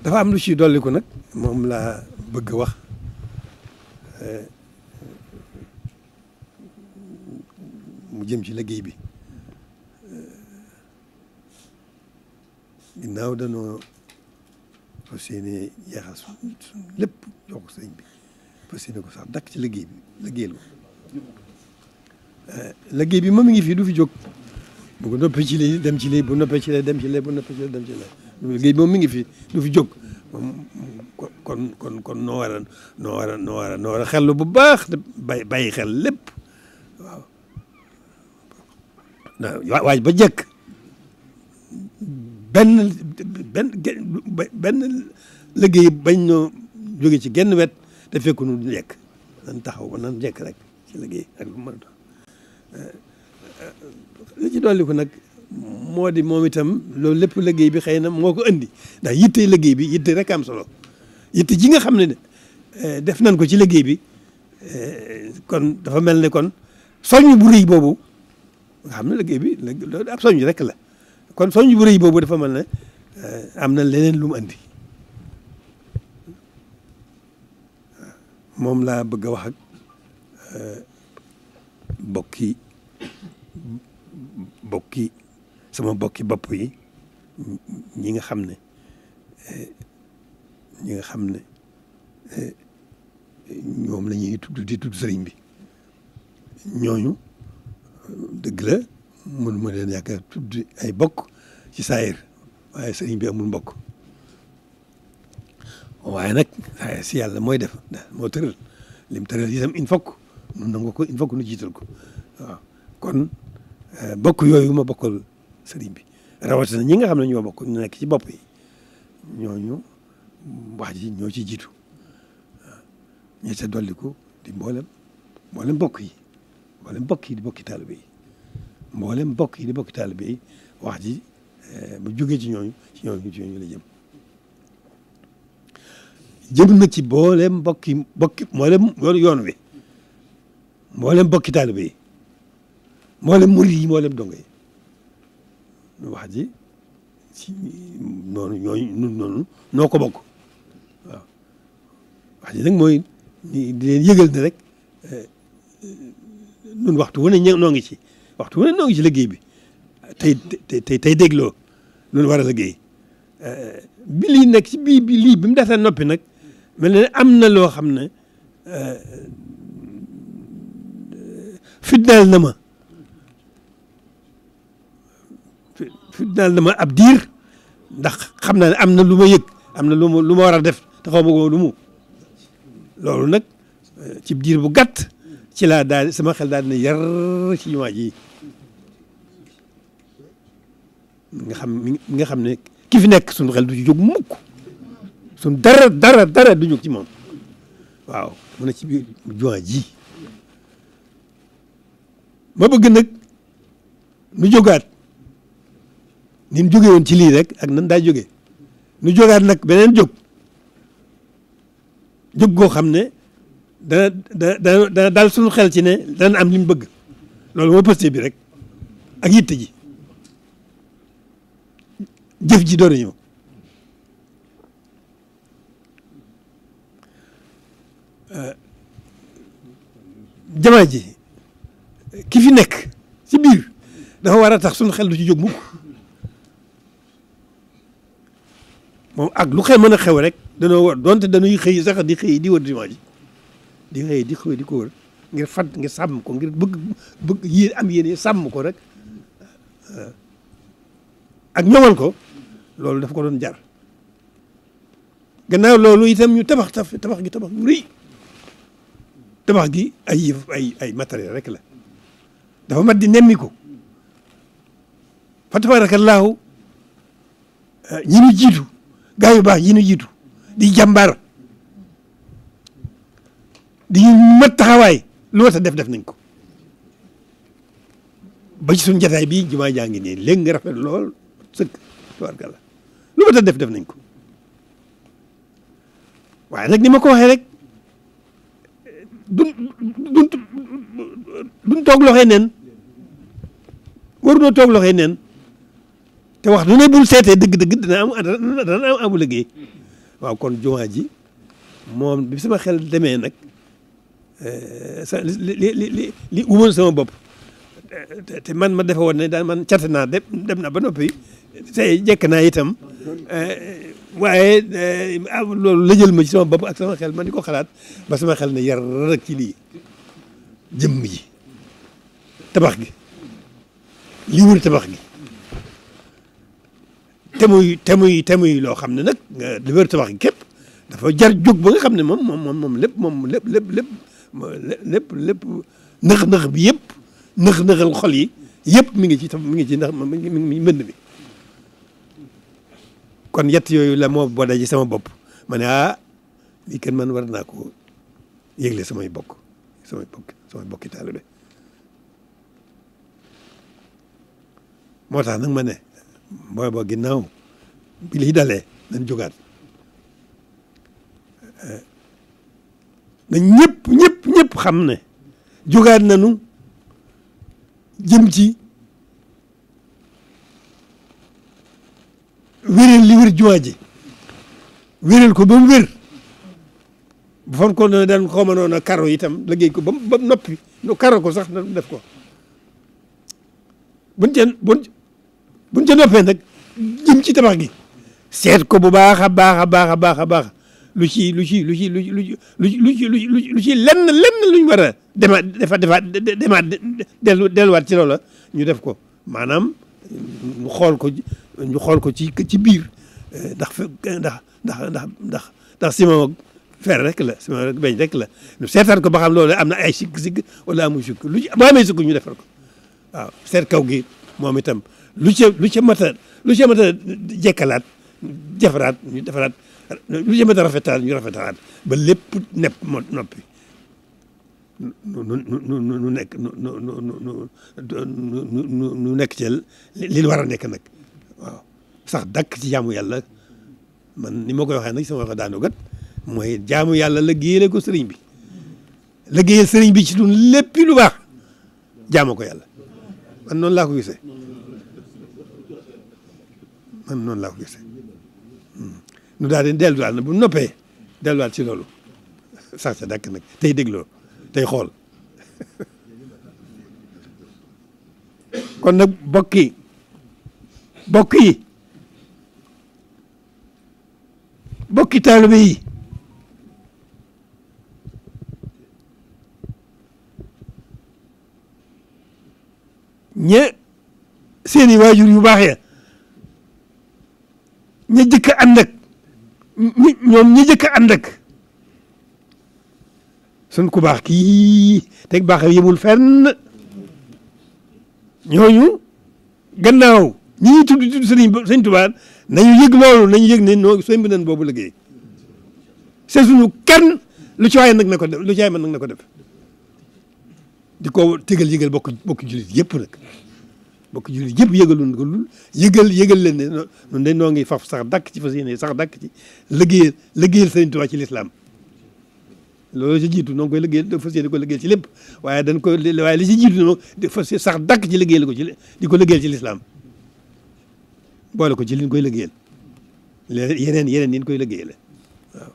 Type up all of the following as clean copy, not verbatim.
dafa am lu ci dolliku nag moom laa bëgg a wax mu jëm ci liggéey bi ginnaaw danoo fas yéene jeexal suñ lépp jox ko sëriñ bi fas yéene ko sax dakk ci liggéey bi liggéeyal ko liggéey bi moom mi ngi fi du fi jóg bu ko noppee ci lii dem ci lii bu noppee ci lii dem ci lii bu noppee ci lii dem ci lii liggéey moom mi ngi fi du fi jóg moom kon noo war a xellu bu baax te bàyyi xel lépp waaw waaj ba jekk benn liggéey bañ noo jóge ci genn wet te fekku nu jekk nan taxaw ba nan jekk rek ci liggéey ak bu mën a doon li ci dolli ko nag moo di moom itam loolu lépp liggéey bi xëy na moo ko andi ndax yitte liggéey bi yitte rek am solo yitte ji nga xam ne def nañ ko ci liggéey bi kon dafa mel ne kon soññ bu rëy boobu nga xam ne liggéey bi loolu ab soññ rek la kon soññ bu rëy boobu dafa mel ne am na leneen lu mu andi moom laa bëgg a wax ak sama bokki bopp yi ñi nga xam ne ñoom la ñuy di tudd sëriñ bi ñooñu dëgg la mun ma leen yaakaar tudd ay bokk ci saayir waaye sëriñ bi amul mbokk waaye nag saayir si yàlla mooy def moo tëral lim tëral itam il faut que nu nangu ko il faut que nu jiital ko waaw kon bokk yooyu ma bokkal sëriñ bi rawatina ñi nga xam ne ñoo bokk ñu nekk ci bopp yi ñooñu wax ji ñoo ci jiitu waaw ñi ca dolliku di mboolem bokk yi di bokki taalibe yi mboolem bokk yi di bokki taalibe yi wax ji bu jógee ci ñooñu la jëm na ci mboolem bokki mboolem yoon wi mboolem bokki taalibe yi mboolem murid yi mboolem dongo yi wax ji ci noonu noo ko bokk waaw wax ji nag mooy di leen yëgal ne rek nun waxtu wu ne noo ngi ci liggéey bi tey dégloo loolu war a liggéey bi lii nekk ci bii bi lii bi mu defee noppi nag mel ne am na loo xam ne fitnaal na ma ab diir ndax xam naa ne am na lu ma yëg am na lu ma war a def te xaw ma ko lu mu loolu nag ci diir bu gàtt ci laa daal sama xel daal dina yar ci jumaa ji nga xam ne ki fi nekk suñu xel du ci jóg mukk suñ dara du jóg ci moom waaw mu ne ci biir jumaa ji ma bëgg nag nu jógaat ni mu jógee woon ci lii rek ak nan daa jógee nu jógaat nag beneen jóg goo xam ne dana daal suñu xel ci ne dana am li mu bëgg loolu mooy posté bi rek ak yitte ji jëf ji doon ñëw jamaa ji ki fi nekk ci biir dafa war a tax suñu xel du ci jóg mukk moom ak lu xel mën a xew rek danoo war donte dañuy xëy sax di wër jumaa ji di ko wër ngir sàmm ko ngir bëgg yéen am yéene sàmm ko rek ak ñoŋal ko loolu daf ko doon jar gannaaw loolu itam ñu tabax gi tabax bu rëy tabax gi ay matériel rek la dafa mat di nemmi ko fa tabaarakallaahu ñi ñu jiitu gaa yu baax yi ñu jiitu di jàmbaar di mat taxawaay lu war a def nañ ko ba ci suñu jataay bii jumaa jaa ngi nii léegi nga rafet lool sëkk tabaarkalla lu war a def nañ ko waaye nag ni ma ko waxee rek duñ toog loxoy neen waruñoo toog loxoy neen te wax du ne bul seetee dëgg-dëgg dana am abu liggéey waaw kon jumaa ji moom bi sama xel demee nag li umoon sama bopp te man ma defe woon ne daal man cat naa dem na ba noppi tey jekk naa itam waaye loolu lëjël ma ci sama bopp ak sama xel man di ko xalaat ba sama xel ne yar rek ci lii jëmm ji tabax gi li wër tabax gi te muy loo xam ne nag li wër tabax gi képp dafa jar jóg ba nga xam ne moom lépp nëx bi yëpp nëxal xol yi yëpp mi ngi ci ndax mi ngi mbënd mi kon yett yooyu la moo boo daje sama bopp ma ne lii kenn man war naa ko yëgle samay bokki taalibe moo tax nag ma ne boo ginnaaw bi lii dalee nañ jógaat na ñëpp xam ne jógaat nañu jëm ci wéral li wér jumaa ji wéral ko ba mu wér bu fon ko ne daan xaw ma noonu karo itam liggéey ko ba noppi nu karo ko sax na def ko buñ ca noppee nag jëm ci tabax gi seet ko bu baax a baax lu ci lenn luñ war a defaat delluwaat ci loola ñu def ko maanaam ñu xool ko ci biir ndax ciment fer rek la ciment rek beñ rek la ñu seetaan ko ba xam loolu am na ay sikk wala amul sikk boo amee sikk ñu defar ko waaw seet kaw gi moom itam lu ca mat a jekkalaat defaraat ñu defaraat lu ca mat a rafetaat ñu rafetalaat ba lépp nepp noppi nu nekk ci li war a nekk nag waaw sax dakk ci jaamu yàlla man ni ma koy waxee nag sama wax daanu gat mooy jaamu yàlla liggéeyal ko sëriñ bi liggéeyal sëriñ bi ci dun léppi lu baax jaamu ko yàlla man noonu laa ko gisee nu daal di delluwaat na bu noppee delluwaat ci loolu sax sa dakk nag tey dégloo tey xool kon nag bokk yi bokki taalibe yi seeni waajur yu baax ya ña jëkk a ànd ak ñi jëkk a ànd ak sun ku baax kii teg baax yemul fenn ñooñu gannaaw ñi tudd sëñ Tuubaa nañu yëg loolu nañu yëg ne noo sëñ bi nan boobu liggéey c'est suñu kenn lu ci waaye nag na ko def lu ci waaye man nag na ko def di ko yëgal bokk jullit yëpp nag bokk jullit yëpp yëgaluñ ko lul yëgal leen ne noonu dañ noo ngi faf sax dakk ci fas yéene sax dakk ci liggéeyal sëñ Tuubaa ci lislaam loolu ci jiitu noo ngi koy liggéeyal fas yéene ko liggéeyal ci lépp waaye li ci jiitu noo fas sax dakk ci liggéeyal ko di ko liggéeyal ci lislaam boole ko ci liñ koy liggéeyal yeneen yin koy liggéeyal waaw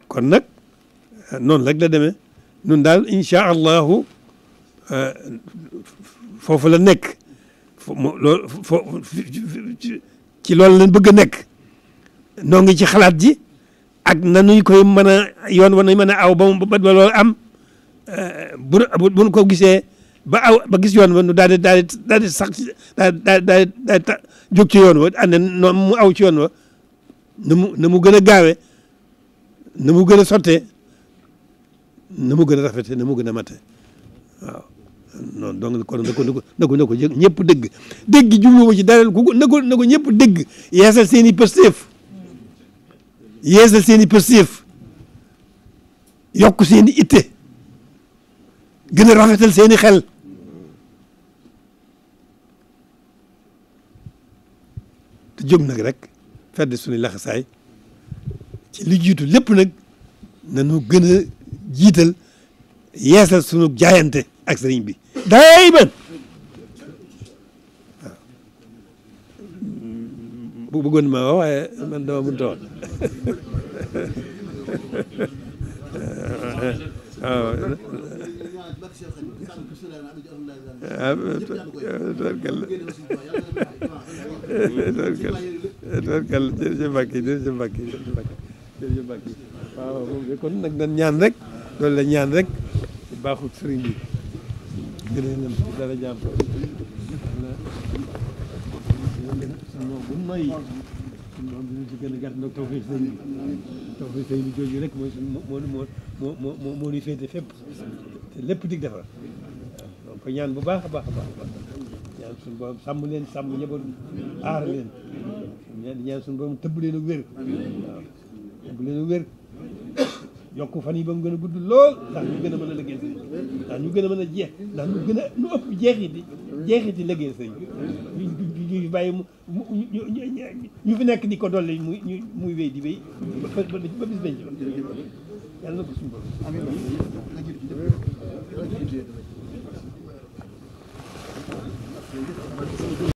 kon nag noonu rek la demee nun daal incha allahu foofu la nekk ci loolu lañ bëgg a nekk noo ngi ci xalaat ji ak nanuy koy mën a yoon wa nañ mën a aw ba loolu am buñ ko gisee ba gis yoon wa nu daal di sax daal di jóg ci yoon wa ànd noonu mu aw ci yoon wa na mu gën a gaawe na mu gën a sottee na mu gën a rafete na mu gën a mate waaw noonu donc kon na ko ñëpp dégg jubluwuma ci dara na ko ñëpp dégg yeesal seen i pëstéef yokk seen i itte gën a rafetal seen i xel te jóg nag rek fedd suñu laxasaay ci li jiitu lépp nag nañu gën a jiital yeesal sunu jaayante ak sëriñ bi dayman bëggoon ma wax waaye man dama mënut a wax waaw tubarkalla jërëjëf Mbacke jërëjëf Mbacke jërëjëf Mbacke waaw kon nag dañ ñaan rek loolu la ñaan rek baaxul sëriñ bi gën a leen dara jàmm bu noyyi moom dinañ ci gën a gàtt nag tawfeex sëriñ bi jooju rek mooy suñ moo ñuy féete fépp te lépp dig defar donc ko ñaan bu baax a baax a baax ñaan suñu borom sàmm leen sàmm njaboot aar leen ñaan suñu borom tëbb leen ak wér waaw tëbb leen ak wér yokk fan yi ba mu gën a gudd lool ndax ñu gën a mën a liggéey sëñ ndax ñu gën a mën a jeex ndax ñu gën a ñu ëpp jeexiti liggéey sëñ ñu bàyyi ñu fi nekk di ko dolli muy wéy di wéy ba bis bañ yàlla na ko suñu borom